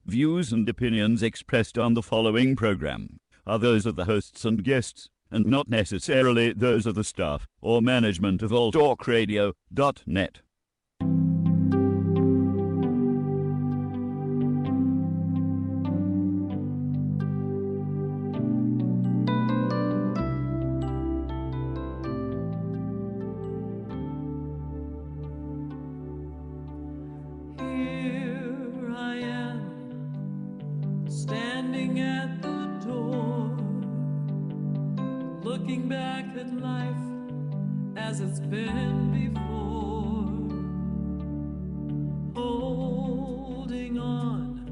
Views and opinions expressed on the following program are those of the hosts and guests, and not necessarily those of the staff or management of alltalkradio.net. Here I am, standing at the door, looking back at life as it's been before, holding on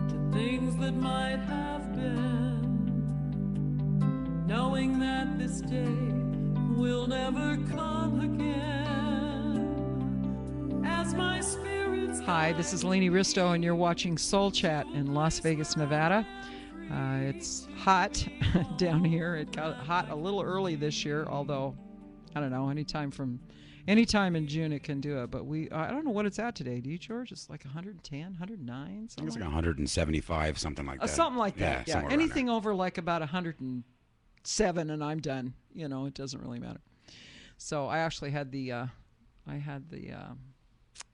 to things that might have been, knowing that this day will never come again. As my spirits. Hi, this is Lainey Risto, and you're watching Soul Chat in Las Vegas, Nevada. It's hot down here. It got hot a little early this year, although, I don't know, anytime in June it can do it. But I don't know what it's at today. Do you, George? It's like 110, 109? I think it's like 175, something like that. Something like that, yeah. somewhere around Anything over like about 107 and I'm done. You know, it doesn't really matter. So I actually had the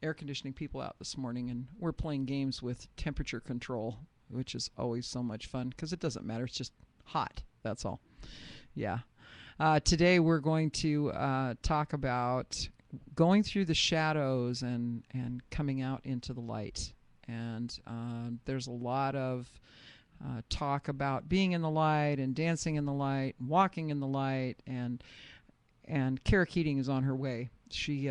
air conditioning people out this morning, and we're playing games with temperature control, which is always so much fun because it doesn't matter. It's just hot. That's all. Yeah. Today we're going to talk about going through the shadows and coming out into the light. And there's a lot of talk about being in the light and dancing in the light and walking in the light. And Kara Keating is on her way. She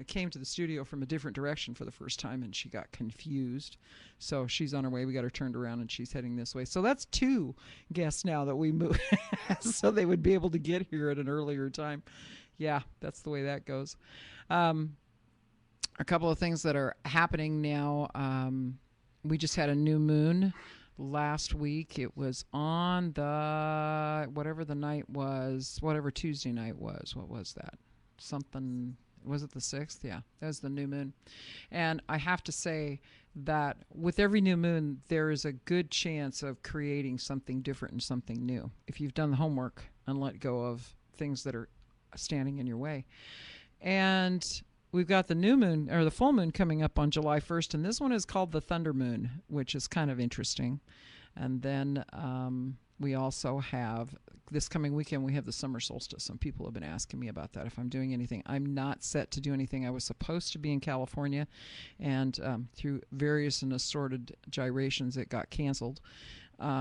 came to the studio from a different direction for the first time, and she got confused. So she's on her way. We got her turned around, and she's heading this way. So that's two guests now that we move, so they would be able to get here at an earlier time. Yeah, that's the way that goes. A couple of things that are happening now. We just had a new moon last week. It was on whatever Tuesday night was. What was that? Something. Was it the 6th? Yeah, that was the new moon. And I have to say that with every new moon, there is a good chance of creating something different and something new if you've done the homework and let go of things that are standing in your way. And we've got the new moon, or the full moon, coming up on July 1st, and this one is called the Thunder Moon, which is kind of interesting. And then we also have, this coming weekend, we have the summer solstice. Some people have been asking me about that, if I'm doing anything. I'm not set to do anything. I was supposed to be in California, and through various and assorted gyrations, it got canceled,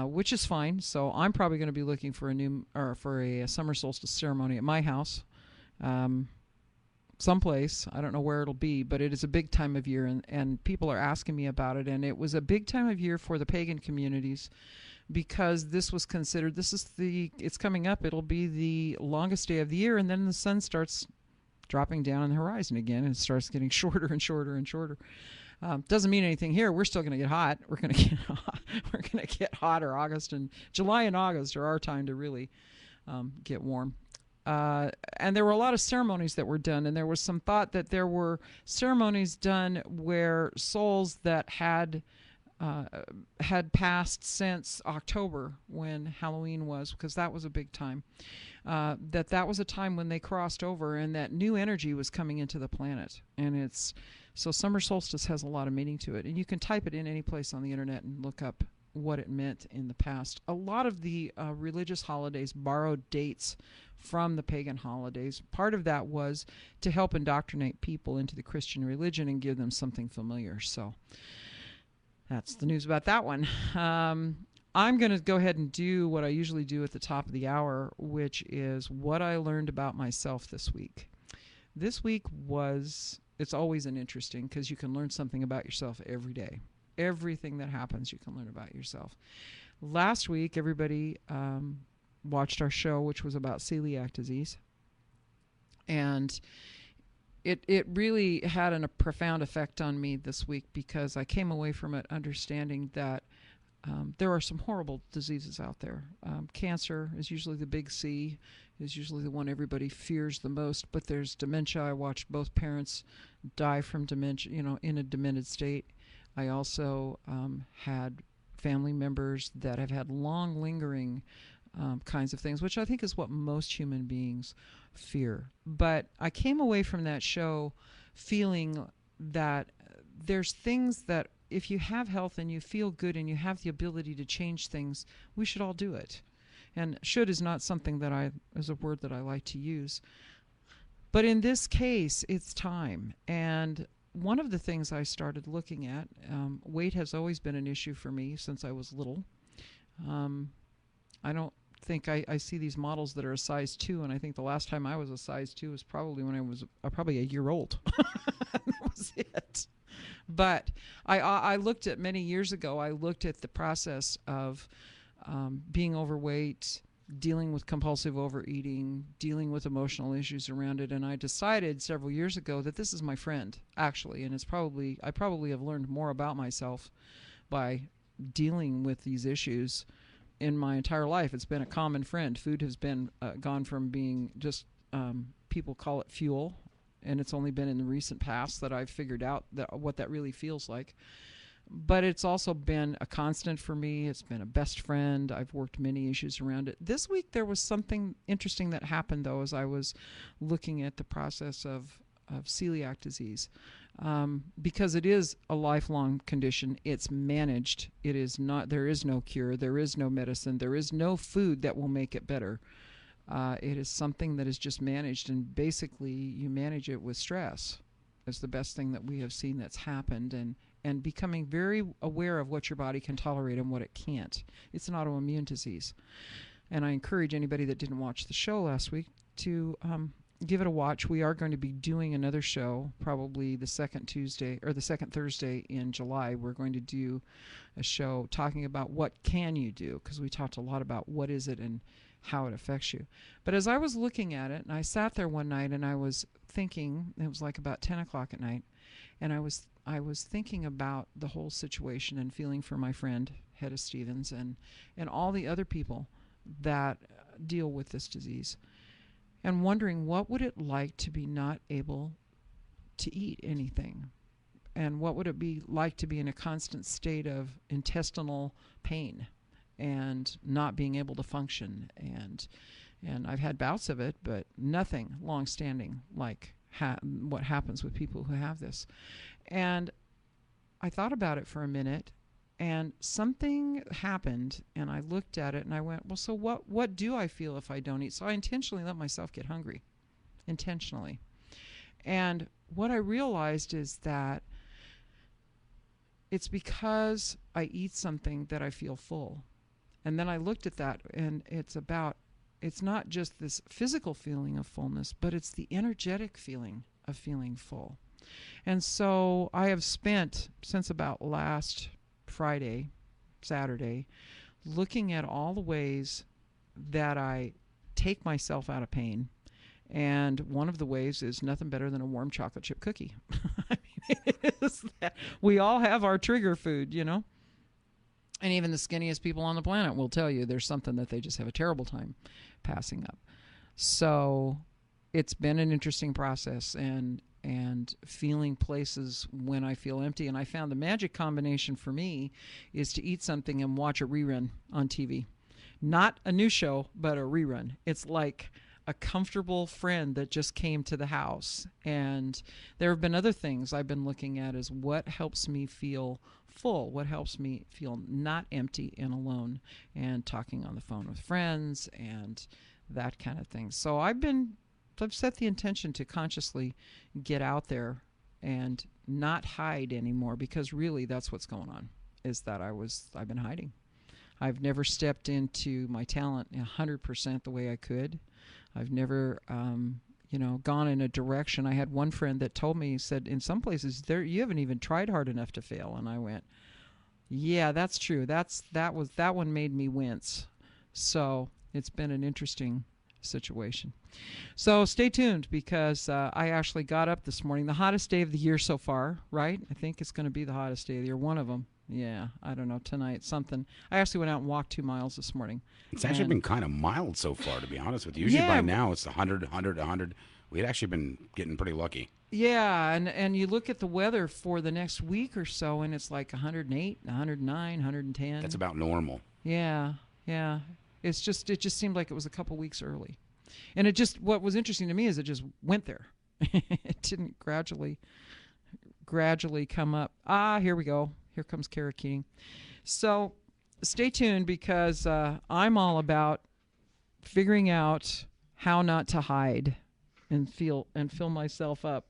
which is fine. So I'm probably going to be looking for a summer solstice ceremony at my house, someplace. I don't know where it'll be, but it is a big time of year, and people are asking me about it. And it was a big time of year for the pagan communities, because this was considered, it's coming up, it'll be the longest day of the year, and then the sun starts dropping down on the horizon again, and it starts getting shorter and shorter and shorter. Doesn't mean anything here. We're still going to get hot. We're going to get hot. We're going to get hotter. July and August are our time to really get warm. And there were a lot of ceremonies that were done, and there was some thought that there were ceremonies done where souls that had passed since October, when Halloween was, because that was a big time, that was a time when they crossed over, and that new energy was coming into the planet. And so summer solstice has a lot of meaning to it, and you can type it in any place on the internet and look up what it meant in the past. A lot of the religious holidays borrowed dates from the pagan holidays. Part of that was to help indoctrinate people into the Christian religion and give them something familiar. So that's the news about that one. I'm going to go ahead and do what I usually do at the top of the hour, which is what I learned about myself this week. This week it's always an interesting, because you can learn something about yourself every day. Everything that happens, you can learn about yourself. Last week, everybody watched our show, which was about celiac disease. And it really had a profound effect on me this week, because I came away from it understanding that there are some horrible diseases out there. Cancer is usually the big C, is usually the one everybody fears the most, but there's dementia. I watched both parents die from dementia, in a demented state. I also had family members that have had long lingering kinds of things, which I think is what most human beings fear. But I came away from that show feeling that there's things that if you have health and you feel good and you have the ability to change things, we should all do it. And should is not something that is a word that I like to use. But in this case, it's time. And one of the things I started looking at, weight has always been an issue for me since I was little. I don't think I see these models that are a size 2, and I think the last time I was a size 2 was probably when I was probably a year old. That was it. But I looked at many years ago, I looked at the process of being overweight, dealing with compulsive overeating, dealing with emotional issues around it, and I decided several years ago that this is my friend, actually, and I probably have learned more about myself by dealing with these issues in my entire life. It's been a common friend. Food has been gone from being just people call it fuel, and it's only been in the recent past that I've figured out what that really feels like. But it's also been a constant for me. It's been a best friend. I've worked many issues around it. This week there was something interesting that happened, though, as I was looking at the process of celiac disease. Because it is a lifelong condition. It's managed. It is not. There is no cure. There is no medicine. There is no food that will make it better. It is something that is just managed, and basically you manage it with stress. It's the best thing that we have seen that's happened, and becoming very aware of what your body can tolerate and what it can't. It's an autoimmune disease. And I encourage anybody that didn't watch the show last week to give it a watch. We are going to be doing another show, probably the second Thursday in July. We're going to do a show talking about what can you do, because we talked a lot about what is it and how it affects you. But as I was looking at it, and I sat there one night and I was thinking, it was like about 10 o'clock at night, and I was thinking about the whole situation and feeling for my friend, Hedda Stevens, and all the other people that deal with this disease, and wondering what would it like to be not able to eat anything, and what would it be like to be in a constant state of intestinal pain and not being able to function. And I've had bouts of it, but nothing long-standing like what happens with people who have this. And I thought about it for a minute, and something happened, and I looked at it and I went, well, so what do I feel if I don't eat? So I intentionally let myself get hungry, intentionally. And what I realized is that it's because I eat something that I feel full. And then I looked at that, and it's not just this physical feeling of fullness, but it's the energetic feeling of feeling full. And so I have spent, since about last Saturday, looking at all the ways that I take myself out of pain. And one of the ways is nothing better than a warm chocolate chip cookie. I mean, it is that. We all have our trigger food, you know. And even the skinniest people on the planet will tell you there's something that they just have a terrible time passing up. So it's been an interesting process, and feeling places when I feel empty. And I found the magic combination for me is to eat something and watch a rerun on TV. Not a new show, but a rerun. It's like a comfortable friend that just came to the house. And there have been other things I've been looking at as what helps me feel full, what helps me feel not empty and alone, and talking on the phone with friends and that kind of thing. So I've set the intention to consciously get out there and not hide anymore, because really that's what's going on, is that I've been hiding. I've never stepped into my talent 100% the way I could. I've never gone in a direction. I had one friend that told me, he said, in some places you haven't even tried hard enough to fail. And I went, yeah, that's true. That one made me wince. So it's been an interesting situation. So stay tuned, because I actually got up this morning, the hottest day of the year so far, right? I think it's going to be the hottest day of the year, one of them. Yeah, I don't know, tonight, something. I actually went out and walked 2 miles this morning. It's actually been kind of mild so far, to be honest with you. Usually by now it's 100, 100, 100. We had actually been getting pretty lucky. Yeah, and you look at the weather for the next week or so, and it's like 108, 109, 110. That's about normal. Yeah, yeah. It just seemed like it was a couple weeks early, and what was interesting to me is it just went there. It didn't gradually come up. Here we go. Here comes Kara Keating. So stay tuned because I'm all about figuring out how not to hide and fill myself up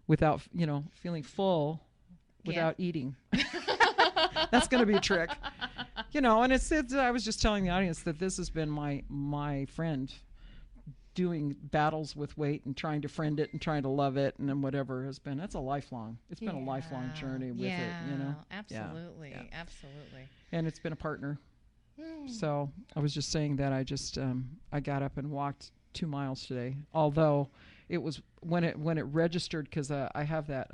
without, feeling full without eating. That's going to be a trick. And I was just telling the audience that this has been my friend doing battles with weight and trying to friend it and trying to love it and then whatever it's been a lifelong journey with it, Absolutely. Yeah. Absolutely. And it's been a partner. So I was just saying that I got up and walked 2 miles today, although it was when it registered, because I have that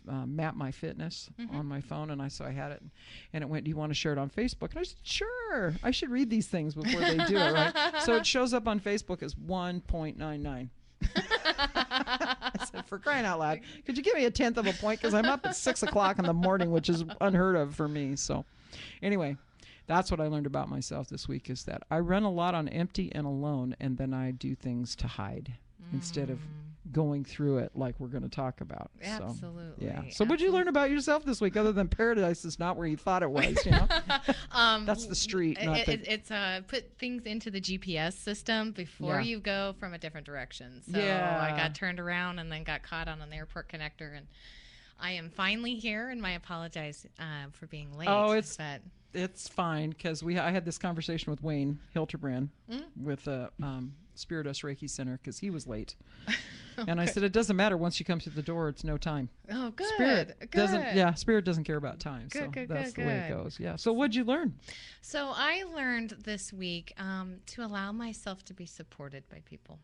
Map My Fitness on my phone, and so I had it, and it went, do you want to share it on Facebook? And I said, sure. I should read these things before they do it, right? So it shows up on Facebook as 1.99. I said, for crying out loud, could you give me a tenth of a point? Because I'm up at 6 o'clock in the morning, which is unheard of for me. So anyway, that's what I learned about myself this week, is that I run a lot on empty and alone, and then I do things to hide instead of going through it like we're going to talk about. Absolutely. So, yeah. So what'd you learn about yourself this week, other than paradise is not where you thought it was, That's the street, not It's put things into the GPS system before you go from a different direction. So I got turned around and then got caught on an airport connector, and I am finally here, and I apologize for being late. Oh, it's fine, because I had this conversation with Wayne Hilterbrand with Spirit Us Reiki Center, because he was late. And I said, it doesn't matter. Once you come to the door, it's no time. Oh, good. Spirit doesn't care about time. That's the way it goes. Yeah. So what'd you learn? So I learned this week to allow myself to be supported by people.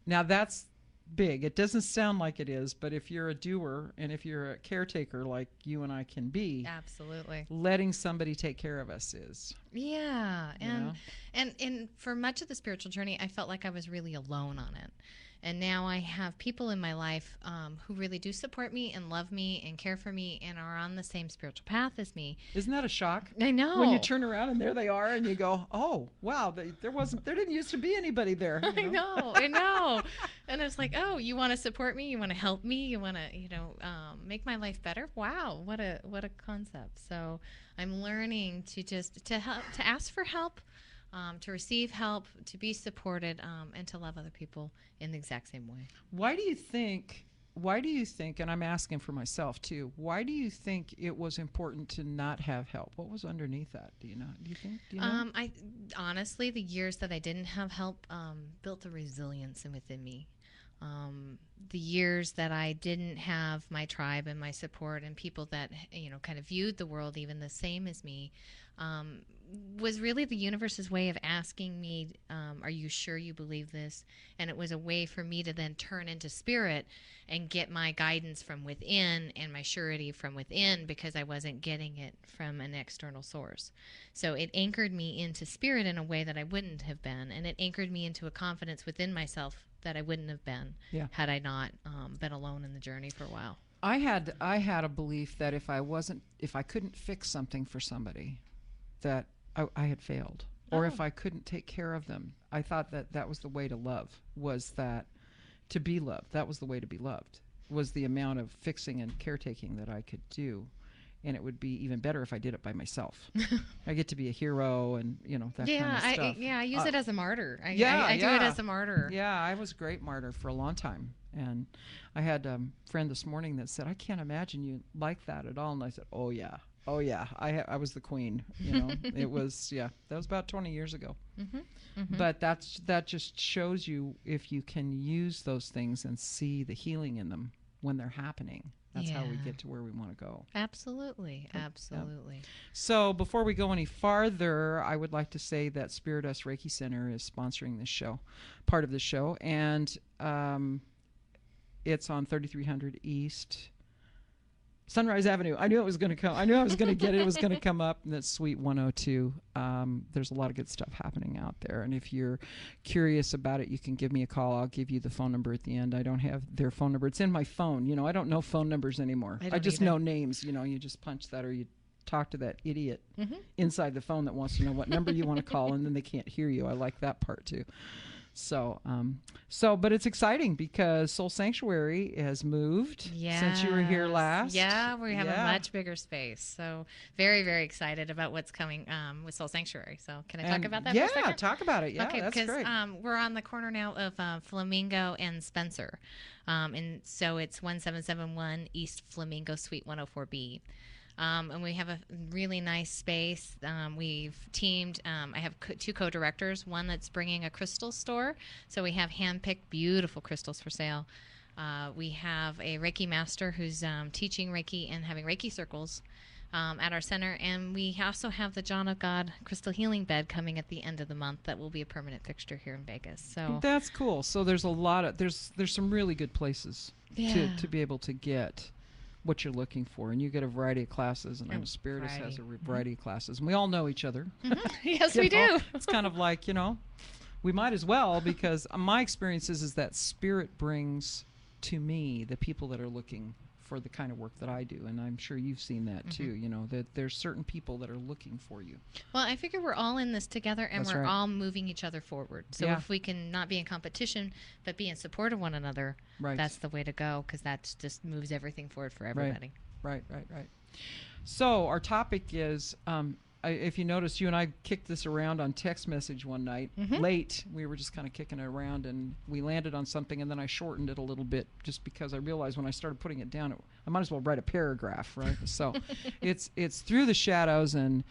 Now that's big. It doesn't sound like it is, but if you're a doer and if you're a caretaker like you and I can be, absolutely, letting somebody take care of us is. Yeah. And for much of the spiritual journey, I felt like I was really alone on it. And now I have people in my life who really do support me and love me and care for me and are on the same spiritual path as me. Isn't that a shock? I know. When you turn around and there they are, and you go, "Oh, wow! There didn't used to be anybody there." I know. And it's like, "Oh, you want to support me? You want to help me? You want to, make my life better? Wow, what a concept!" So I'm learning to ask for help. To receive help, to be supported, and to love other people in the exact same way. Why do you think, and I'm asking for myself too, why do you think it was important to not have help? What was underneath that? Do you know? Do you know? I honestly, the years that I didn't have help built a resilience within me. The years that I didn't have my tribe and my support and people that, kind of viewed the world even the same as me, was really the universe's way of asking me, are you sure you believe this? And it was a way for me to then turn into spirit and get my guidance from within and my surety from within, because I wasn't getting it from an external source. So it anchored me into spirit in a way that I wouldn't have been, and it anchored me into a confidence within myself that I wouldn't have been had I not been alone in the journey for a while. I had a belief that if I couldn't fix something for somebody, that I had failed, or if I couldn't take care of them. I thought that was the way to love, was that to be loved. That was the way to be loved, was the amount of fixing and caretaking that I could do. And it would be even better if I did it by myself. I get to be a hero and, that kind of stuff. I use it as a martyr. I do it as a martyr. Yeah, I was a great martyr for a long time. And I had a friend this morning that said, I can't imagine you like that at all. And I said, oh, yeah. I was the queen. It was, that was about 20 years ago. But that just shows you, if you can use those things and see the healing in them when they're happening. That's how we get to where we want to go. Absolutely. Yeah. So before we go any farther, I would like to say that Spirit Us Reiki Center is sponsoring this show, part of the show, and it's on 3300 East Sunrise Avenue. I knew it was going to come. I knew I was going to get it. It was going to come up. And that's Suite 102. There's a lot of good stuff happening out there. And if you're curious about it, you can give me a call. I'll give you the phone number at the end. I don't have their phone number. It's in my phone. You know, I don't know phone numbers anymore. I I don't just either. know names. You know, you just punch that or you talk to that idiot inside the phone that wants to know what number you want to call, and then they can't hear you. I like that part too. So, but it's exciting because Soul Sanctuary has moved since you were here Yes. last. Yeah, we have Yeah. a much bigger space. So very, very excited about what's coming with Soul Sanctuary. So can I talk And about that yeah, for a second? talk about it. Yeah, Okay, that's because great. we're on the corner now of Flamingo and Spencer. And so it's 1771 East Flamingo Suite 104B. And we have a really nice space. We've teamed, I have two co-directors, one that's bringing a crystal store. So we have hand-picked beautiful crystals for sale. We have a Reiki master who's teaching Reiki and having Reiki circles at our center. And we also have the John of God crystal healing bed coming at the end of the month that will be a permanent fixture here in Vegas. So That's cool. So there's a lot of there's some really good places Yeah. to be able to get what you're looking for, and you get a variety of classes. And I know A Spiritus has a variety. variety of classes, and we all know each other. yes, You we know, do. It's kind of like, you know, we might as well, because my experience is that Spirit brings to me the people that are looking for the kind of work that I do, and I'm sure you've seen that too. You know, that there's certain people that are looking for you. Well, I figure we're all in this together, and That's we're right. all moving each other forward. So Yeah. if we can not be in competition, but be in support of one another, Right. that's the way to go, because that just moves everything forward for everybody. Right. So our topic is, if you notice, you and I kicked this around on text message one night, late. We were just kind of kicking it around, and we landed on something, and then I shortened it a little bit just because I realized when I started putting it down, I might as well write a paragraph, right? So it's through the shadows and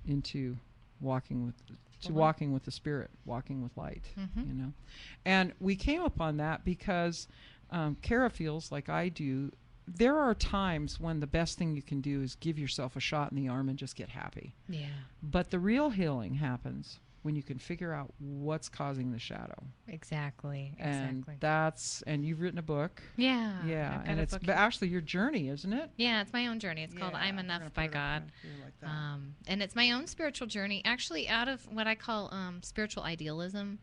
into walking with walking with the Spirit, walking with light, you know. And we came up on that because Kara feels like I do. There are times when the best thing you can do is give yourself a shot in the arm and just get happy. Yeah, But the real healing happens when you can figure out what's causing the shadow. exactly. And you've written a book. Yeah. Yeah, I've got and a it's book. actually your journey, isn't it? Yeah, it's my own journey. It's called Yeah, I'm we're Enough gonna by put it up God. here like that. And it's my own spiritual journey, actually out of what I call spiritual idealism,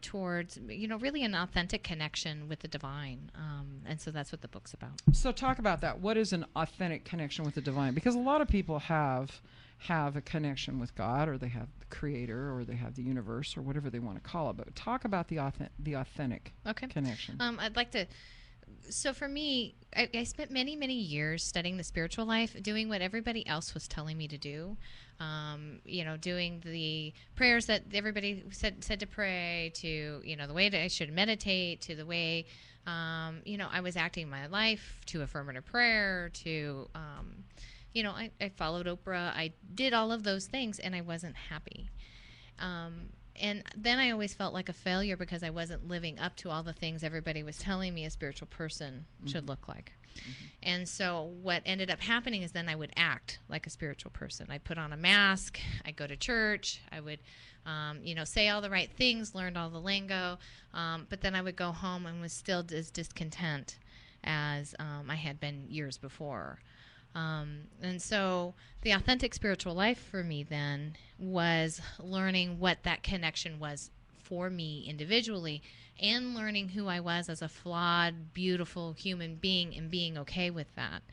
towards, you know, really an authentic connection with the divine. And so that's what the book's about. So talk about that. What is an authentic connection with the divine? Because a lot of people have a connection with God, or they have the Creator, or they have the universe, or whatever they want to call it. But talk about the authentic Okay. connection. I'd like to. So for me, I spent many, many years studying the spiritual life, doing what everybody else was telling me to do. You know, doing the prayers that everybody said to pray, to, you know, the way that I should meditate, to the way, you know, I was acting my life, to affirmative prayer, to, you know, I followed Oprah. I did all of those things, and I wasn't happy. And then I always felt like a failure because I wasn't living up to all the things everybody was telling me a spiritual person should look like. And so what ended up happening is then I would act like a spiritual person. I'd put on a mask. I'd go to church. I would, you know, say all the right things, learned all the lingo. But then I would go home and was still as discontent as I had been years before. And so the authentic spiritual life for me then was learning what that connection was for me individually, and learning who I was as a flawed, beautiful human being, and being okay with that.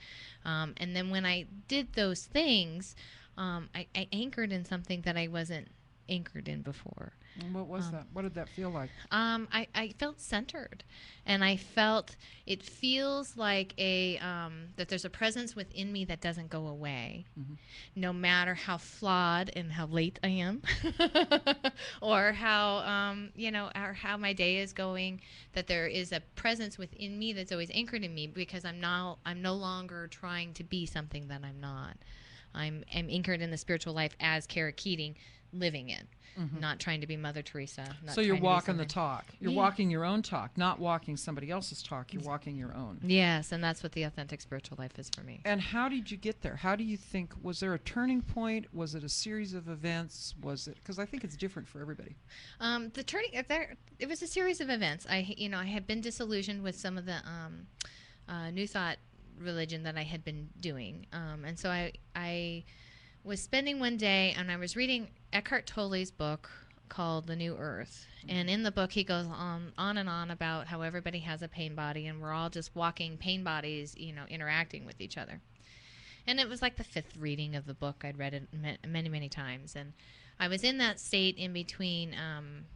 And then when I did those things, I anchored in something that I wasn't anchored in before. And what was that? What did that feel like? I felt centered, and I felt it feels like that there's a presence within me that doesn't go away, no matter how flawed and how late I am, or how you know, or how my day is going. That there is a presence within me that's always anchored in me, because I'm no longer trying to be something that I'm not. I'm anchored in the spiritual life as Kara Keating, living it. Not trying to be Mother Teresa. Not So you're trying to be walking the something. talk. You're Yeah. walking your own talk, not walking somebody else's talk. You're walking your own. Yes, and that's what the authentic spiritual life is for me. And how did you get there? How do you think, was there a turning point? Was it a series of events? Was it, because I think it's different for everybody. The turning it was a series of events. I had been disillusioned with some of the New Thought religion that I had been doing. And so I was spending one day, and I was reading Eckhart Tolle's book called The New Earth. And in the book, he goes on and on about how everybody has a pain body, and we're all just walking pain bodies, interacting with each other. And it was like the 5th reading of the book. I'd read it many, many times. And I was in that state in between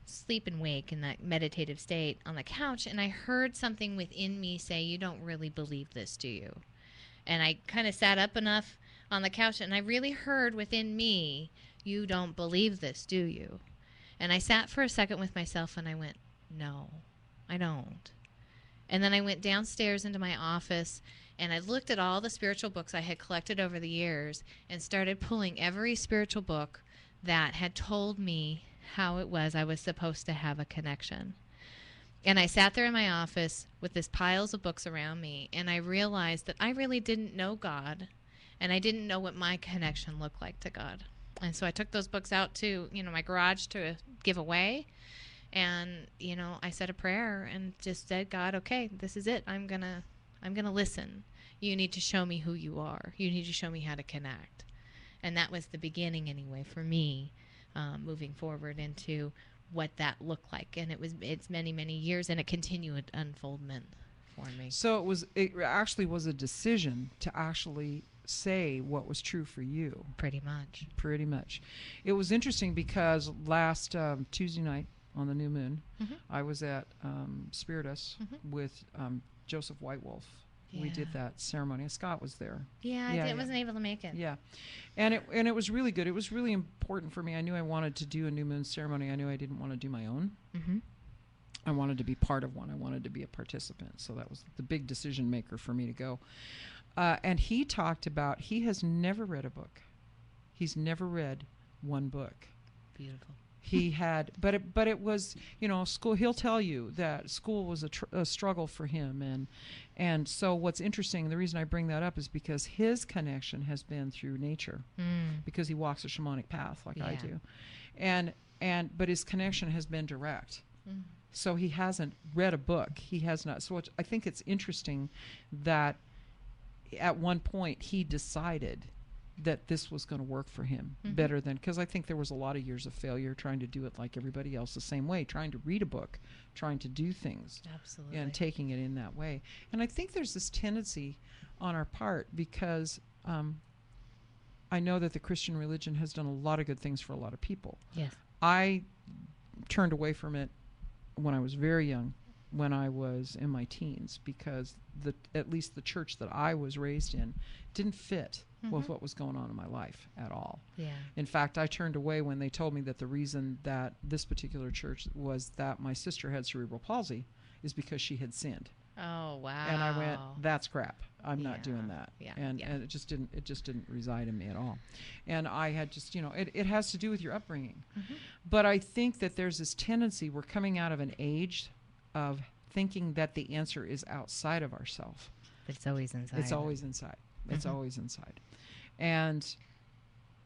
sleep and wake, in that meditative state on the couch, and I heard something within me say, "You don't really believe this, do you?" And I kind of sat up enough on the couch, and I really heard within me, "You don't believe this, do you?" And I sat for a second with myself, and I went, "No, I don't." And then I went downstairs into my office, and I looked at all the spiritual books I had collected over the years and started pulling every spiritual book that had told me how it was I was supposed to have a connection. And I sat there in my office with these piles of books around me, and I realized that I really didn't know God, and I didn't know what my connection looked like to God. And so I took those books out to, my garage to give away, and, I said a prayer and just said, "God, okay, this is it. I'm gonna listen. You need to show me who you are. You need to show me how to connect." And that was the beginning, anyway, for me, moving forward into what that looked like. And it's many, many years, and a continued unfoldment for me. So it actually was a decision to actually say what was true for you. Pretty much. Pretty much. It was interesting because last Tuesday night on the new moon, I was at Spiritus with Joseph Whitewolf. We did that ceremony. Scott was there. Yeah, I wasn't able to make it. Yeah, and it was really good. It was really important for me. I knew I wanted to do a new moon ceremony. I knew I didn't want to do my own. I wanted to be part of one. I wanted to be a participant. So that was the big decision maker for me to go. And he talked about he has never read a book. He's never read one book. Beautiful. He had, but it was, school. He'll tell you that school was a struggle for him, and so what's interesting, the reason I bring that up is because his connection has been through nature, because he walks a shamanic path like I do, but his connection has been direct. So he hasn't read a book. He has not. So I think it's interesting that at one point he decided that this was going to work for him better than, because I think there was a lot of years of failure trying to do it like everybody else the same way, trying to read a book, trying to do things. Absolutely. And taking it in that way. And I think there's this tendency on our part, because I know that the Christian religion has done a lot of good things for a lot of people. Yes. I turned away from it when I was very young, when I was in my teens, because at least the church that I was raised in didn't fit with what was going on in my life at all. Yeah. In fact, I turned away when they told me that the reason that this particular church was that my sister had cerebral palsy is because she had sinned. Oh, wow. And I went, that's crap. I'm not doing that. Yeah. And it just didn't reside in me at all. And I had just, it has to do with your upbringing. But I think that there's this tendency, we're coming out of an age of thinking that the answer is outside of ourselves. But it's always inside. It's always inside. It's always inside. And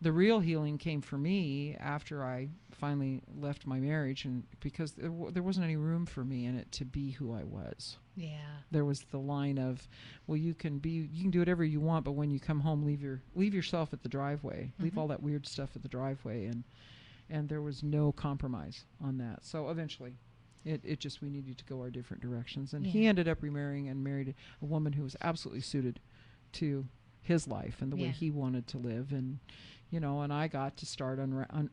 the real healing came for me after I finally left my marriage, and because there wasn't any room for me in it to be who I was. Yeah. There was the line of, well, you can do whatever you want, but when you come home, leave yourself at the driveway. Leave all that weird stuff at the driveway, and there was no compromise on that. So eventually it just, we needed to go our different directions. And he ended up remarrying and married a woman who was absolutely suited to his life and the way he wanted to live. And, and I got to start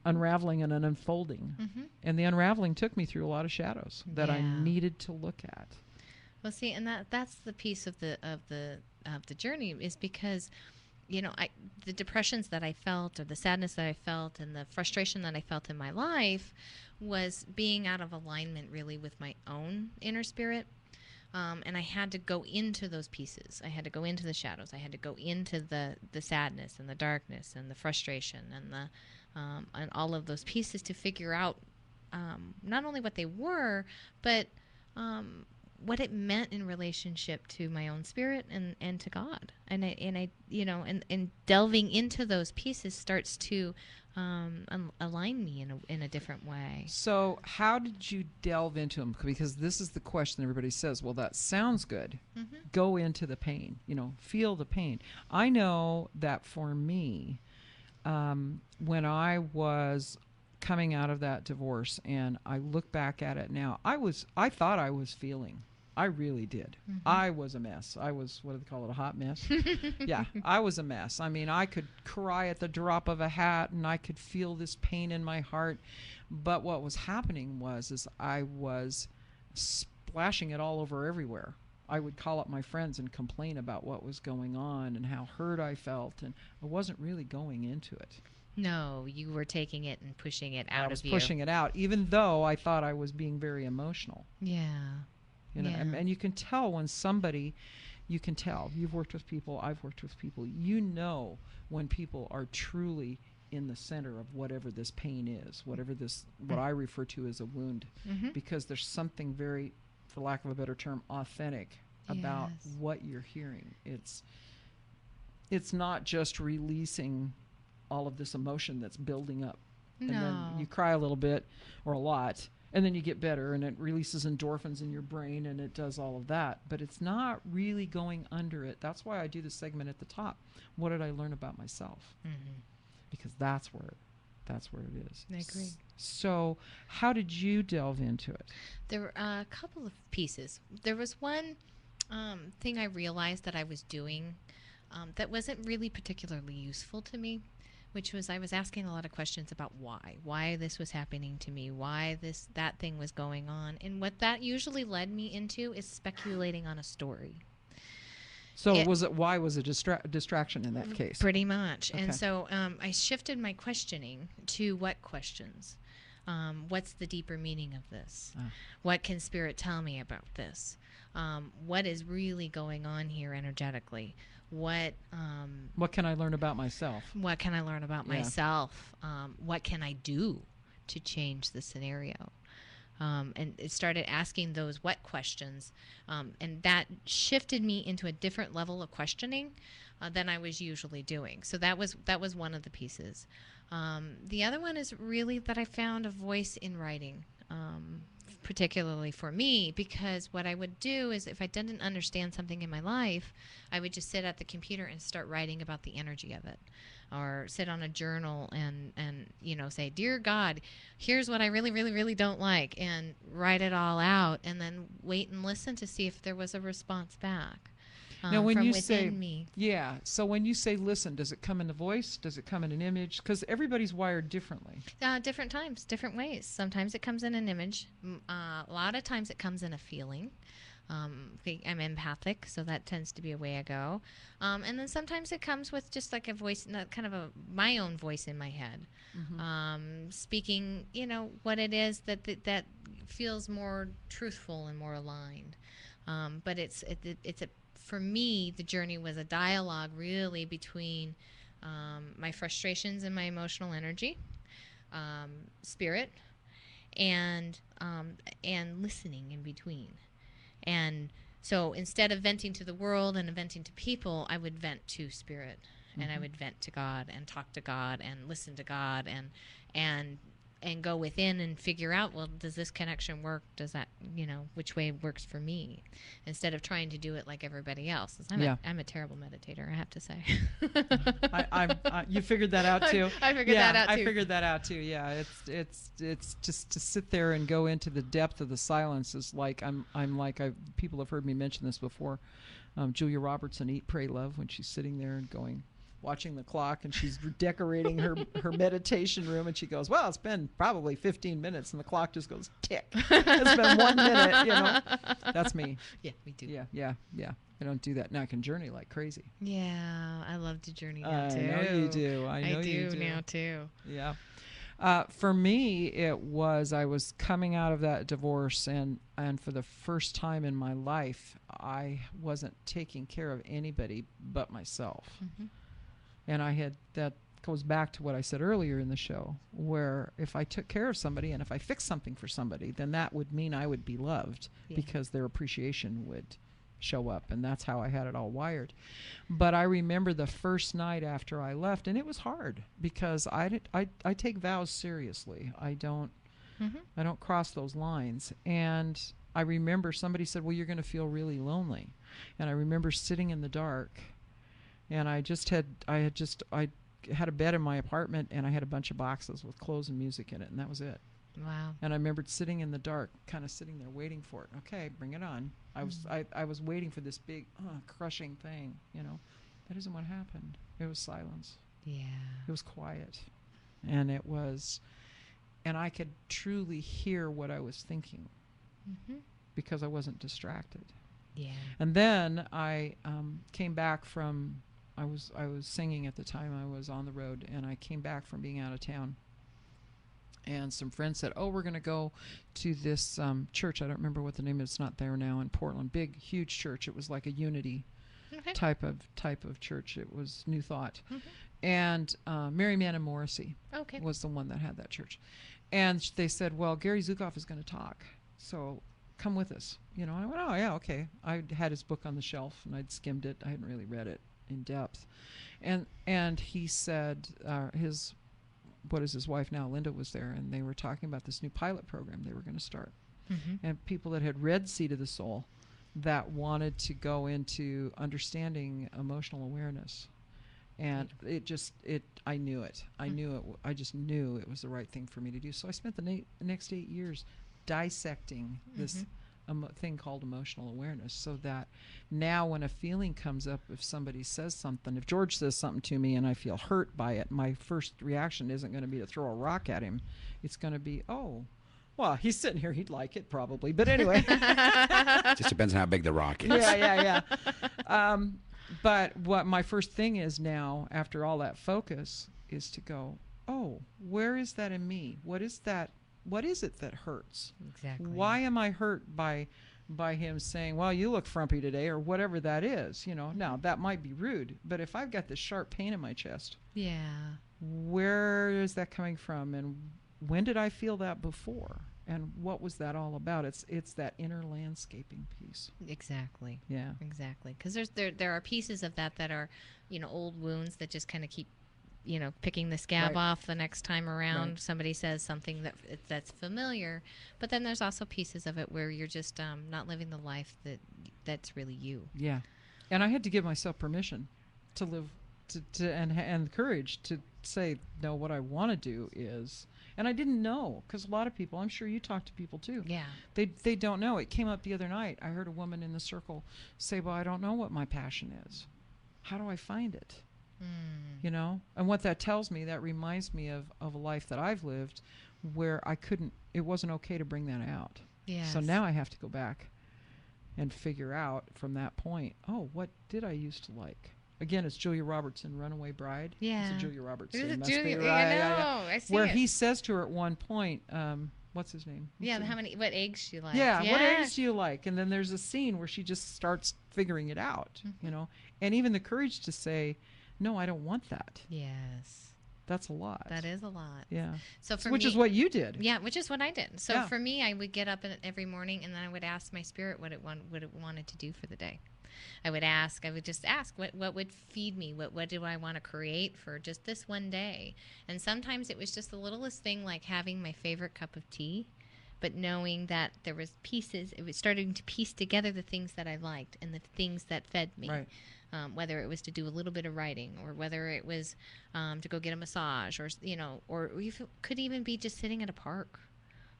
unraveling and unfolding. And the unraveling took me through a lot of shadows that I needed to look at. Well, see, and that's the piece of the journey, is because, the depressions that I felt, or the sadness that I felt, and the frustration that I felt in my life was being out of alignment really with my own inner spirit. And I had to go into those pieces. I had to go into the shadows. I had to go into the sadness and the darkness and the frustration and all of those pieces to figure out not only what they were, but what it meant in relationship to my own spirit and to God. And delving into those pieces starts to align me in a different way. So how did you delve into them? Because this is the question everybody says, well, that sounds good. Mm-hmm. Go into the pain, feel the pain. I know that for me, when I was coming out of that divorce and I look back at it now, I thought I was feeling. I really did. Mm-hmm. I was a mess. I was, what do they call it, a hot mess? Yeah, I was a mess. I mean, I could cry at the drop of a hat and I could feel this pain in my heart. But what was happening is I was splashing it all over everywhere. I would call up my friends and complain about what was going on and how hurt I felt, and I wasn't really going into it. No, you were taking it and pushing it out I was of you. pushing it out, even though I thought I was being very emotional. Yeah. Yeah. And you can tell when somebody, you've worked with people, I've worked with people, when people are truly in the center of whatever this pain is, whatever this, what I refer to as a wound, because there's something very, for lack of a better term, authentic about what you're hearing. It's not just releasing all of this emotion that's building up. And then you cry a little bit or a lot, and then you get better, and it releases endorphins in your brain, and it does all of that. But it's not really going under it. That's why I do the segment at the top. What did I learn about myself? Mm-hmm. Because that's where it is. I agree. So how did you delve into it? There were a couple of pieces. There was one thing I realized that I was doing that wasn't really particularly useful to me, which was I was asking a lot of questions about why this was happening to me, why that thing was going on. And what that usually led me into is speculating on a story. So why was it distraction in that case? Pretty much. Okay. And so I shifted my questioning to what questions? What's the deeper meaning of this? What can Spirit tell me about this? What is really going on here energetically? What can I learn about myself? What can I learn about myself? What can I do to change the scenario? And it started asking those what questions, and that shifted me into a different level of questioning than I was usually doing. So that was one of the pieces. The other one is really that I found a voice in writing. Particularly for me, because what I would do is if I didn't understand something in my life, I would just sit at the computer and start writing about the energy of it, or sit on a journal and say, dear God, here's what I really, really, really don't like, and write it all out, and then wait and listen to see if there was a response back. Now, when from you within say me. so when you say listen, does it come in a voice? Does it come in an image? Because everybody's wired differently. Different times, different ways. Sometimes it comes in an image. A lot of times it comes in a feeling. I'm empathic, so that tends to be a way I go. And then sometimes it comes with just like a voice, kind of my own voice in my head, speaking, what it is that feels more truthful and more aligned. But for me, the journey was a dialogue really between my frustrations and my emotional energy, spirit, and listening in between. And so instead of venting to the world and venting to people, I would vent to spirit, and I would vent to God and talk to God and listen to God and go within and figure out, well, does this connection work? Does that, which way works for me? Instead of trying to do it like everybody else. I'm a terrible meditator, I have to say. You figured that out too. I figured that out too. I figured that out too. Yeah, it's just to sit there and go into the depth of the silence is like people have heard me mention this before. Julia Roberts in Eat, Pray, Love, when she's sitting there and watching the clock, and she's decorating her meditation room, and she goes, well, it's been probably 15 minutes, and the clock just goes tick. It's been 1 minute, That's me. Yeah, me too. Yeah. I don't do that. Now I can journey like crazy. Yeah, I love to journey now too. I know you do. I do now too. Yeah. For me, I was coming out of that divorce, and for the first time in my life, I wasn't taking care of anybody but myself. Mm-hmm. And that goes back to what I said earlier in the show, where if I took care of somebody and if I fixed something for somebody, then that would mean I would be loved because their appreciation would show up, and that's how I had it all wired. But I remember the first night after I left, and it was hard because I take vows seriously. I don't cross those lines. And I remember somebody said, well, you're going to feel really lonely. And I remember sitting in the dark, and I had a bed in my apartment, and I had a bunch of boxes with clothes and music in it, and that was it. Wow. And I remembered sitting in the dark, kind of sitting there waiting for it. Okay, bring it on. I was waiting for this big crushing thing, That isn't what happened. It was silence. Yeah. It was quiet. And I could truly hear what I was thinking because I wasn't distracted. Yeah. And then I came back from, I was singing at the time. I was on the road, and I came back from being out of town. And some friends said, oh, we're going to go to this church. I don't remember what the name is. It's not there now in Portland. Big, huge church. It was like a Unity type of church. It was New Thought. And Mary Mann and Morrissey was the one that had that church. And they said, well, Gary Zukav is going to talk, so come with us. And I went, oh, yeah, okay. I had his book on the shelf, and I'd skimmed it. I hadn't really read it in depth. And he said his wife now, Linda, was there, and they were talking about this new pilot program they were going to start. And people that had read Seed of the Soul that wanted to go into understanding emotional awareness. And I knew it. I just knew it was the right thing for me to do. So I spent the next 8 years dissecting this thing called emotional awareness, so that now when a feeling comes up, if somebody says something, if George says something to me and I feel hurt by it, my first reaction isn't going to be to throw a rock at him. It's going to be, oh, well, he's sitting here, he'd like it probably. But anyway. Just depends on how big the rock is. Yeah. But what my first thing is now, after all that focus, is to go, oh, where is that in me? What is that? What is it that hurts? Exactly. Why am I hurt by him saying, well, you look frumpy today, or whatever that is? Now that might be rude, but if I've got this sharp pain in my chest, where is that coming from? And when did I feel that before? And what was that all about? It's that inner landscaping piece. Exactly. Yeah. Exactly. Because there are pieces of that are, old wounds that just kind of keep, picking the scab off the next time around. Somebody says something that's familiar, but then there's also pieces of it where you're just not living the life that's really you. Yeah. And I had to give myself permission to live and the courage to say, no, what I want to do is. And I didn't know, because a lot of people, I'm sure you talk to people too. Yeah. They don't know. It came up the other night. I heard a woman in the circle say, well, I don't know what my passion is. How do I find it? And what that tells me, that reminds me of a life that I've lived where it wasn't okay to bring that out. Yes. So now I have to go back and figure out from that point, oh, what did I used to like? Again, it's Julia Robertson, Runaway Bride. Yeah. It's a Julia Robertson. There's a must be Julia, right. I see Where it. he says to her at one point, what's his name? What eggs she likes. Yeah, what eggs do you like? And then there's a scene where she just starts figuring it out, and even the courage to say, no, I don't want that. Yes. That's a lot. That is a lot. Yeah. So which is what you did. Yeah, which is what I did. So for me, I would get up every morning, and then I would ask my spirit what it wanted to do for the day. I would just ask what would feed me, what do I want to create for just this one day. And sometimes it was just the littlest thing, like having my favorite cup of tea, but knowing that there was pieces, it was starting to piece together the things that I liked and the things that fed me. Right. Whether it was to do a little bit of writing, or whether it was to go get a massage, or or it could even be just sitting at a park.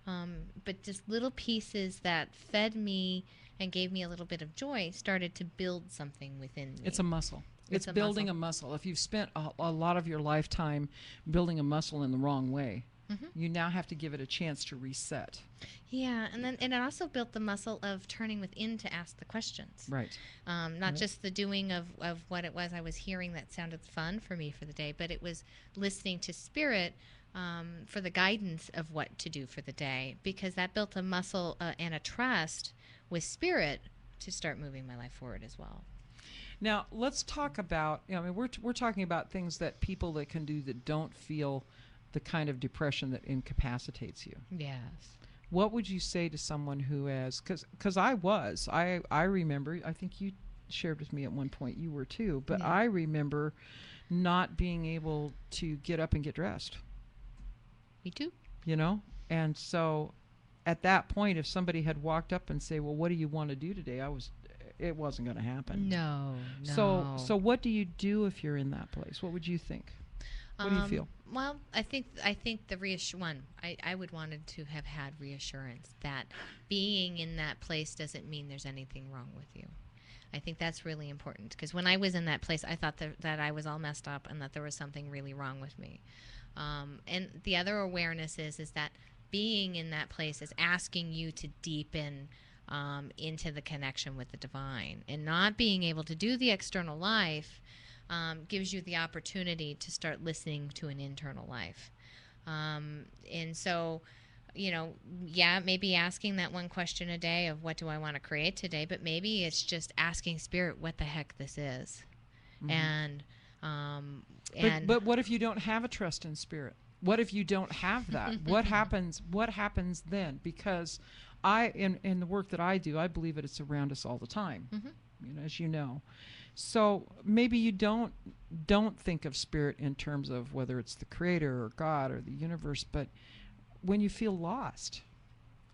But just little pieces that fed me and gave me a little bit of joy started to build something within me. It's a muscle. It's building a muscle. If you've spent a lot of your lifetime building a muscle in the wrong way, you now have to give it a chance to reset. Yeah, and it also built the muscle of turning within to ask the questions. Right. Not just the doing of what it was I was hearing that sounded fun for me for the day, but it was listening to spirit for the guidance of what to do for the day, because that built a muscle and a trust with spirit to start moving my life forward as well. Now, let's talk about, we're talking about things that people that can do that don't feel the kind of depression that incapacitates you. Yes. what would you say to someone who has, because I remember, I think you shared with me at one point, you were too, but Yeah. I remember not being able to get up and get dressed, Me too. you know? And so at that point, if somebody had walked up and say, well, what do you want to do today? It wasn't going to happen. No. So what do you do if you're in that place? What would you think? What do you feel? Well, I think the I would wanted to have had reassurance that being in that place doesn't mean there's anything wrong with you. I think that's really important, because when I was in that place, I thought that I was all messed up and that there was something really wrong with me. And the other awareness is that being in that place is asking you to deepen into the connection with the divine, and not being able to do the external life gives you the opportunity to start listening to an internal life. And so, maybe asking that one question a day of what do I want to create today, but maybe it's just asking Spirit what the heck this is. Mm-hmm. And But what if you don't have a trust in Spirit? What if you don't have that? What happens then? Because in the work that I do, I believe that it's around us all the time, as you know. So maybe you don't think of Spirit in terms of whether it's the Creator or God or the universe, but when you feel lost,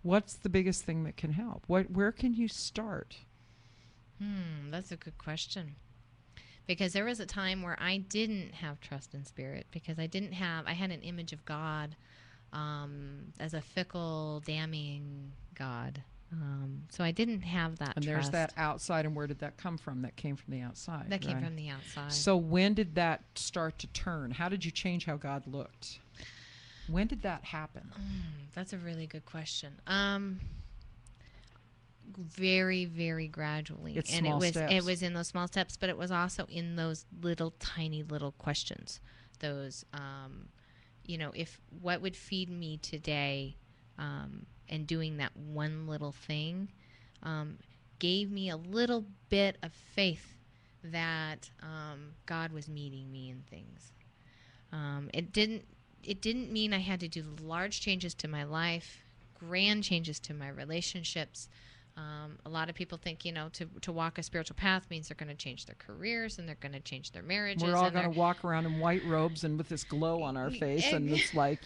what's the biggest thing that can help? Where can you start? That's a good question. Because there was a time where I didn't have trust in Spirit, because I had an image of God as a fickle, damning God. So I didn't have that And trust. there's that outside, and where did that come from? That came from the outside. That came right? from the outside. So when did that start to turn? How did you change how God looked? When did that happen? That's a really good question. Very, very gradually. It's and small it steps. was in those small steps, but it was also in those little tiny little questions. Those if what would feed me today, and doing that one little thing gave me a little bit of faith that God was meeting me in things. It didn't mean I had to do large changes to my life, grand changes to my relationships. A lot of people think, to walk a spiritual path means they're going to change their careers and they're going to change their marriages. We're all going to walk around in white robes and with this glow on our face, and it's like,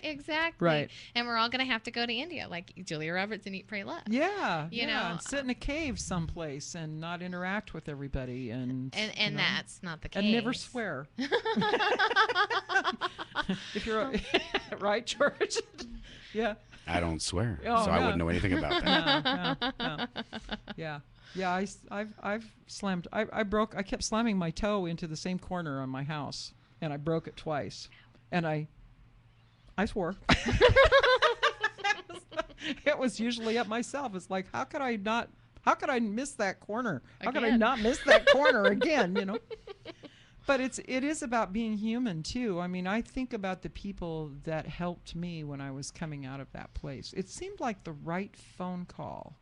Exactly. Right. And we're all going to have to go to India, like Julia Roberts and Eat, Pray, Love. Yeah, You know, and sit in a cave someplace and not interact with everybody, and that's not the case. and never swear. If you're right, George. Yeah. I don't swear, Oh, so I no. wouldn't know anything about that. No. Yeah. I've slammed. I kept slamming my toe into the same corner on my house, and I broke it twice, and I swore. It was usually at myself. It's like, how could I miss that corner? How could I Again. not miss that corner again? But it is about being human too. I mean, I think about the people that helped me when I was coming out of that place. It seemed like the right phone call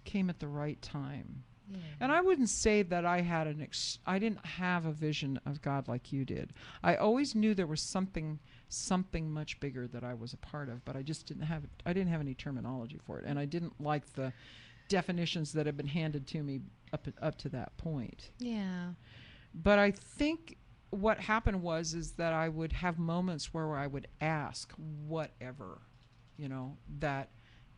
came at the right time. Yeah. And I wouldn't say that I had I didn't have a vision of God like you did. I always knew there was something much bigger that I was a part of, but I just didn't have any terminology for it, and I didn't like the definitions that had been handed to me up to that point. Yeah. But I think what happened is that I would have moments where I would ask whatever, that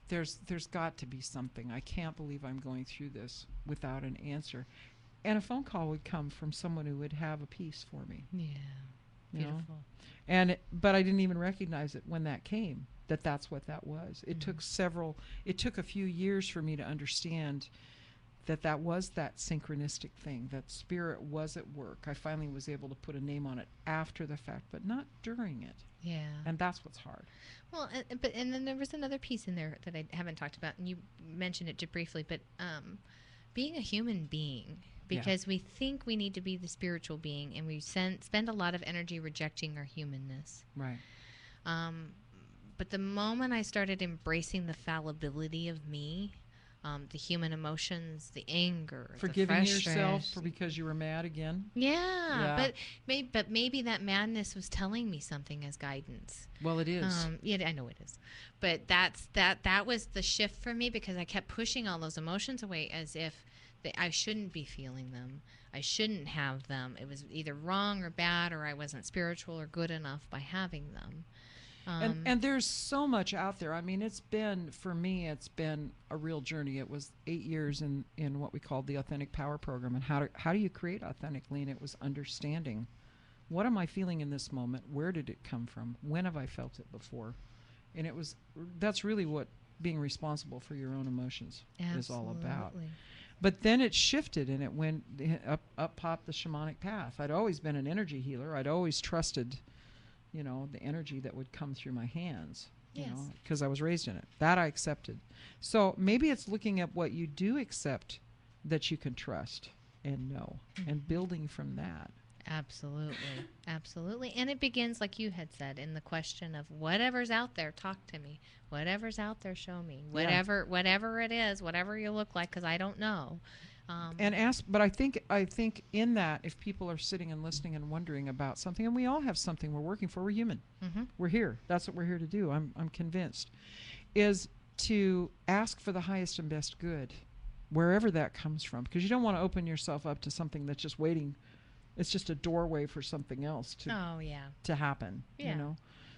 there's got to be something. I can't believe I'm going through this without an answer. And a phone call would come from someone who would have a piece for me. Yeah. you know? Beautiful. But I didn't even recognize it when that came, that's what that was. It took a few years for me to understand that was that synchronistic thing, that Spirit was at work. I finally was able to put a name on it after the fact, but not during it. Yeah. And that's what's hard. Well, and then there was another piece in there that I haven't talked about, and you mentioned it just briefly, but being a human being, because we think we need to be the spiritual being, and we spend a lot of energy rejecting our humanness. Right. But the moment I started embracing the fallibility of me, the human emotions, the anger, Forgiving the yourself frustration. because you were mad again. Yeah, Yeah. but maybe that madness was telling me something as guidance. Well, it is. Yeah, I know it is, but that was the shift for me, because I kept pushing all those emotions away as if I shouldn't be feeling them. I shouldn't have them. It was either wrong or bad, or I wasn't spiritual or good enough by having them. And there's so much out there. I mean, for me, it's been a real journey. It was 8 years in what we called the Authentic Power Program. And how do you create authentically? And it was understanding, what am I feeling in this moment? Where did it come from? When have I felt it before? And that's really what being responsible for your own emotions is all about. Absolutely. But then it shifted, and it went up popped the shamanic path. I'd always been an energy healer. I'd always trusted, the energy that would come through my hands, Yes. because I was raised in it. That I accepted. So maybe it's looking at what you do accept that you can trust and know, and building from that. Absolutely. And it begins, like you had said, in the question of whatever's out there, talk to me. Whatever's out there, show me. Whatever it is, whatever you look like, because I don't know. And ask, but I think in that, if people are sitting and listening and wondering about something, and we all have something we're working for, we're human. We're here. That's what we're here to do. I'm convinced, is to ask for the highest and best good, wherever that comes from, because you don't want to open yourself up to something that's just waiting. It's just a doorway for something else to happen. Yeah.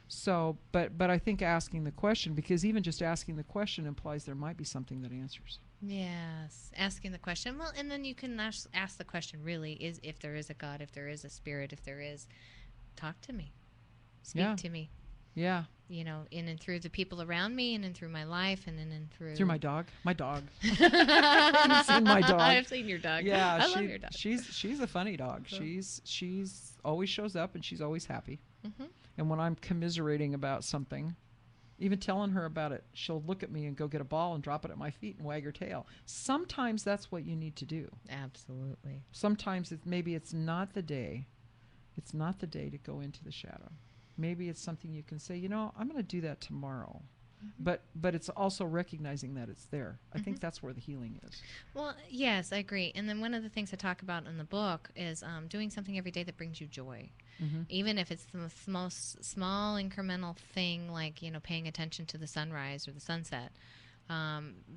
So, but I think asking the question, because even just asking the question implies there might be something that answers. Yes, asking the question. Well, and then you can ask the question, really, is if there is a God, if there is a spirit, if there is, talk to me. Speak to me. Yeah. In and through the people around me, and in through my life, and in and through... Through my dog. My dog. You've seen my dog. I've seen your dog. Yeah, I love your dog. She's a funny dog. Cool. She's always shows up, and she's always happy. Mm-hmm. And when I'm commiserating about something, even telling her about it, she'll look at me and go get a ball and drop it at my feet and wag her tail. Sometimes that's what you need to do. Absolutely. Sometimes maybe it's not the day. It's not the day to go into the shadow. Maybe it's something you can say, I'm going to do that tomorrow. But it's also recognizing that it's there. I think that's where the healing is. Well, yes, I agree. And then one of the things I talk about in the book is doing something every day that brings you joy. Even if it's the most small incremental thing, like, paying attention to the sunrise or the sunset.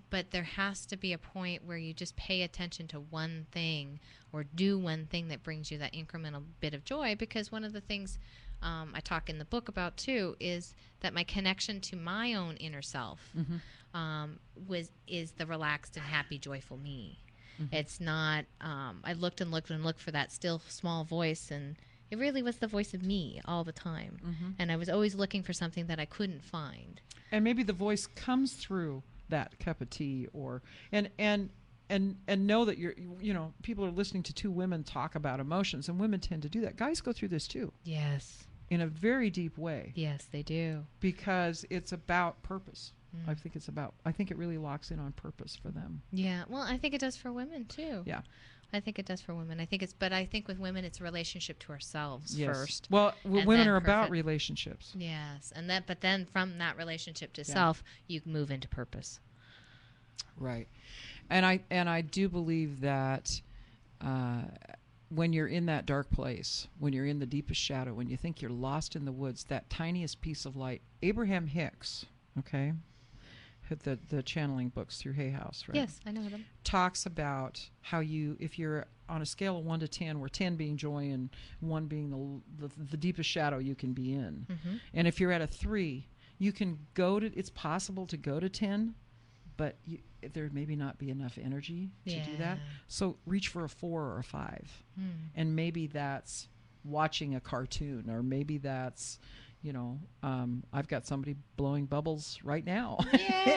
But there has to be a point where you just pay attention to one thing, or do one thing that brings you that incremental bit of joy. Because one of the things I talk in the book about too is that my connection to my own inner self is the relaxed and happy, joyful me. It's not. I looked and looked and looked for that still small voice, and it really was the voice of me all the time. And I was always looking for something that I couldn't find. And maybe the voice comes through that cup of tea, and know that people are listening to two women talk about emotions, and women tend to do that. Guys go through this too. Yes. In a very deep way. Yes, they do. Because it's about purpose. I think it really locks in on purpose for them. Yeah. Well, I think it does for women too. Yeah. I think it does for women. I think with women, it's a relationship to ourselves first. Well, women then are about relationships. Yes, but then from that relationship to self, you move into purpose. Right, and I do believe that when you're in that dark place, when you're in the deepest shadow, when you think you're lost in the woods, that tiniest piece of light. Abraham Hicks, okay, the channeling books through Hay House, right? Yes, I know them. Talks about how if you're on a scale of 1 to 10, where 10 being joy and 1 being the deepest shadow you can be in, and if you're at a 3, you can it's possible to go to 10, but there maybe not be enough energy to do that. So reach for a 4 or a 5, and maybe that's watching a cartoon, or maybe that's I've got somebody blowing bubbles right now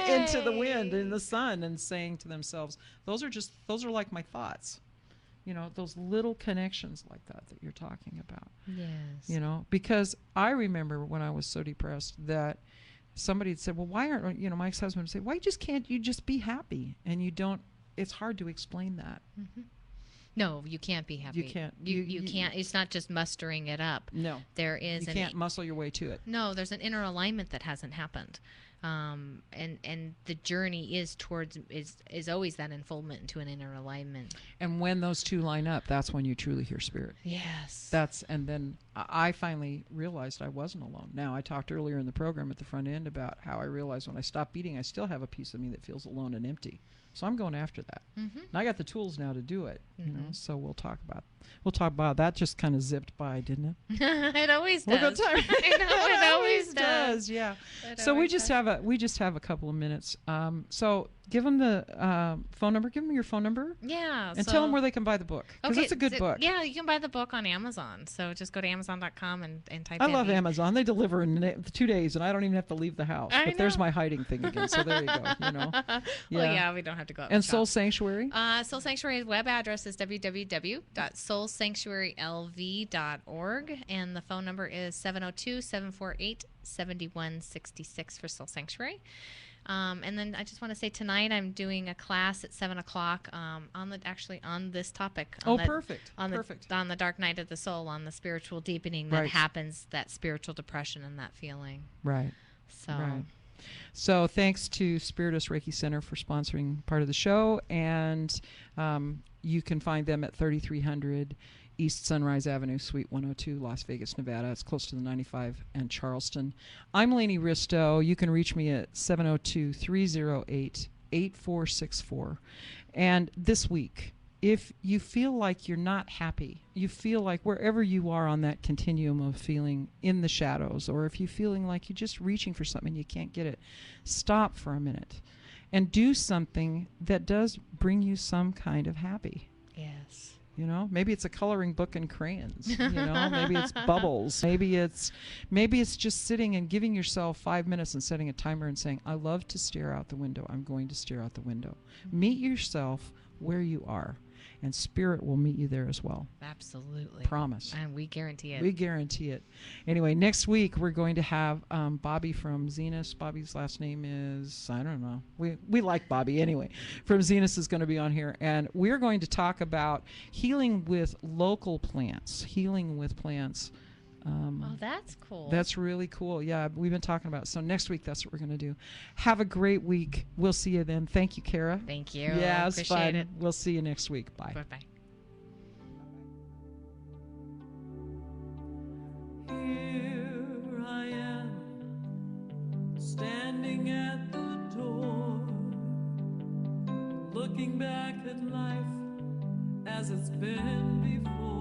into the wind in the sun and saying to themselves, those are like my thoughts. Those little connections like that you're talking about. Yes. Because I remember when I was so depressed that somebody had said, well, why aren't, my ex-husband would say, why can't you just be happy? And you don't, it's hard to explain that. No, you can't be happy. You can't. You can't. It's not just mustering it up. No. There is You can't muscle your way to it. No, there's an inner alignment that hasn't happened. And the journey is always that unfoldment into an inner alignment. And when those two line up, that's when you truly hear spirit. Yes. And then I finally realized I wasn't alone. Now, I talked earlier in the program at the front end about how I realized when I stopped beating, I still have a piece of me that feels alone and empty. So I'm going after that. Mm-hmm. And I got the tools now to do it. Mm-hmm. You know, so we'll talk about that. Just kind of zipped by, didn't it? It always does. Look at time. I know, it always does. Yeah. It So we always just does. have a couple of minutes. So give them the phone number. Give them your phone number. Yeah. And tell them where they can buy the book, because it's a good book. Yeah, you can buy the book on Amazon. So just go to Amazon.com and type I in. love Amazon. They deliver in 2 days, and I don't even have to leave the house. I But there's know. my hiding thing again. So there you go. You know. Well, yeah, we don't have to go out And shop. Soul Sanctuary. Soul Sanctuary's web address is www.soulsanctuarylv.org, and the phone number is 702-748-7166 for Soul Sanctuary. And then I just want to say tonight I'm doing a class at 7:00 on this topic. Perfect. Perfect. On the dark night of the soul, on the spiritual deepening that Right. happens, that spiritual depression and that feeling. Right. So. Right. So thanks to Spiritus Reiki Center for sponsoring part of the show, and you can find them at 3300 East Sunrise Avenue, Suite 102, Las Vegas, Nevada. It's close to the 95 and Charleston. I'm Lainey Risto. You can reach me at 702-308-8464. And this week, if you feel like you're not happy, you feel like wherever you are on that continuum of feeling in the shadows, or if you're feeling like you're just reaching for something and you can't get it, stop for a minute and do something that does bring you some kind of happy. Yes. You know, maybe it's a coloring book and crayons. You know, maybe it's bubbles. Maybe it's just sitting and giving yourself 5 minutes and setting a timer and saying, "I love to stare out the window. I'm going to stare out the window." Meet yourself where you are, and spirit will meet you there as well. Absolutely. Promise. And we guarantee it. We guarantee it. Anyway, next week we're going to have Bobby from Zenus. Bobby's last name is, I don't know. We like Bobby anyway. From Zenus is going to be on here. And we're going to talk about healing with local plants. Healing with plants. Oh, that's cool. That's really cool. Yeah, we've been talking about it. So next week, that's what we're going to do. Have a great week. We'll see you then. Thank you, Kara. Thank you. Yeah, it was Appreciate fun. it. We'll see you next week. Bye. Bye-bye. Here I am, standing at the door, looking back at life as it's been before.